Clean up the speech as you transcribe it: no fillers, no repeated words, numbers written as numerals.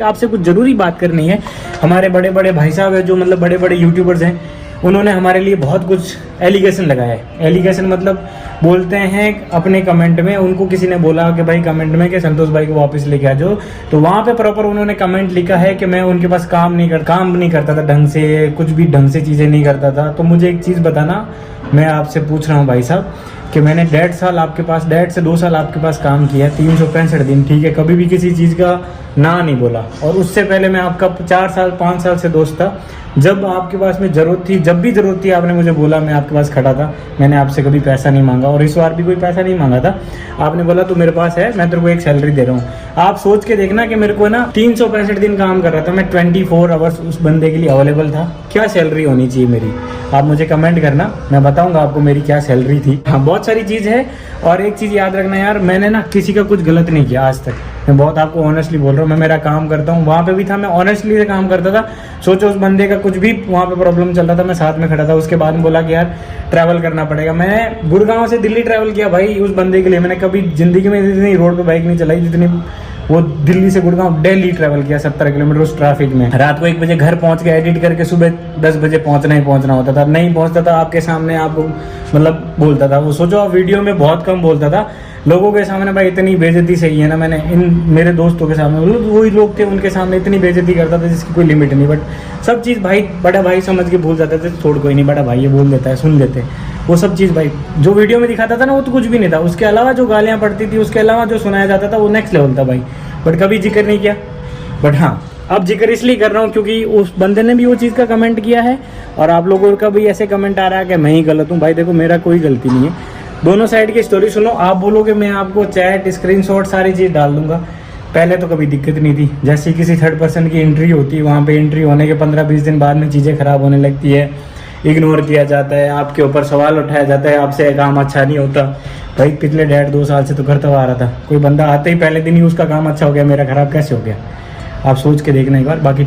आपसे कुछ जरूरी बात करनी है। हमारे बड़े बड़े भाई साहब है जो मतलब बड़े बड़े यूट्यूबर्स हैं, उन्होंने हमारे लिए बहुत कुछ एलिगेशन लगाया है। एलिगेशन मतलब बोलते हैं अपने कमेंट में, उनको किसी ने बोला कि भाई कमेंट में कि संतोष भाई को वापस लेके आ जाओ, तो वहाँ पे प्रॉपर उन्होंने कमेंट लिखा है कि मैं उनके पास काम नहीं करता था ढंग से, कुछ भी ढंग से चीज़ें नहीं करता था। तो मुझे एक चीज़ बताना, मैं आपसे पूछ रहा हूँ भाई साहब कि मैंने 1.5 साल आपके पास, 1.5 से 2 साल आपके पास काम किया है, 365 दिन, ठीक है, कभी भी किसी चीज़ का ना नहीं बोला। और उससे पहले मैं आपका 4 साल 5 साल से दोस्त था। जब आपके पास में ज़रूरत थी, जब भी ज़रूरत थी, आपने मुझे बोला, मैं आपके पास खड़ा था। मैंने आपसे कभी पैसा नहीं मांगा और इस बार भी कोई पैसा नहीं मांगा था। आपने बोला तो मेरे पास है, मैं तेरे को एक सैलरी दे रहा हूँ। आप सोच के देखना कि मेरे को ना 365 दिन काम कर रहा था मैं, 24 आवर्स उस बंदे के लिए अवेलेबल था। क्या सैलरी होनी चाहिए मेरी, आप मुझे कमेंट करना, मैं बताऊंगा आपको मेरी क्या सैलरी थी। हाँ, बहुत सारी चीज़ है। और एक चीज़ याद रखना यार, मैंने ना किसी का कुछ गलत नहीं किया आज तक। मैं बहुत आपको ऑनेस्टली बोल रहा हूँ, मैं मेरा काम करता हूँ। वहाँ पे भी था, मैं ऑनेस्टली से काम करता था। सोचो उस बंदे का कुछ भी वहाँ पे प्रॉब्लम चल रहा था, मैं साथ में खड़ा था। उसके बाद में बोला कि यार ट्रैवल करना पड़ेगा। मैंने गुड़गांव से दिल्ली ट्रैवल किया भाई उस बंदे के लिए। मैंने कभी जिंदगी में इतनी रोड पे बाइक नहीं चलाई जितनी वो दिल्ली से गुड़गांव डेली ट्रैवल किया, 70 किलोमीटर उस ट्रैफिक में। रात को 1 बजे घर पहुंच के एडिट करके सुबह 10 बजे पहुंचना होता था। नहीं पहुंचता था आपके सामने, आपको मतलब बोलता था वो। सोचो आप, वीडियो में बहुत कम बोलता था, लोगों के सामने भाई इतनी बेइज्जती सही है ना। मैंने इन मेरे दोस्तों के सामने, वही लोग थे उनके सामने इतनी बेइज्जती करता था जिसकी कोई लिमिट नहीं। बट सब चीज़ भाई बड़ा भाई समझ के भूल जाते थे, छोड़ कोई नहीं, बड़ा भाई ये बोल देता है, सुन लेते। वो सब चीज़ भाई जो वीडियो में दिखाता था ना, वो तो कुछ भी नहीं था। उसके अलावा जो गालियाँ पड़ती थी, उसके अलावा जो सुनाया जाता था, वो नेक्स्ट लेवल था भाई। बट कभी जिक्र नहीं किया। बट हाँ, अब जिक्र इसलिए कर रहा हूँ क्योंकि उस बंदे ने भी वो चीज़ का कमेंट किया है और आप लोगों का भी ऐसे कमेंट आ रहा है कि मैं ही गलत हूँ। भाई देखो, मेरा कोई गलती नहीं है, दोनों साइड की स्टोरी सुनो। आप बोलोगे मैं आपको चैट, स्क्रीनशॉट सारी चीज़ डाल दूंगा। पहले तो कभी दिक्कत नहीं थी। जैसे किसी थर्ड पर्सन की एंट्री होती है, वहाँ पे एंट्री होने के 15-20 दिन बाद में चीज़ें ख़राब होने लगती है, इग्नोर किया जाता है, आपके ऊपर सवाल उठाया जाता है, आपसे काम अच्छा नहीं होता। भाई पिछले 1.5-2 साल से तो करता हुआ आ रहा था। कोई बंदा आते ही पहले दिन ही उसका काम अच्छा हो गया, मेरा ख़राब कैसे हो गया? आप सोच के देखना एक बार। बाकी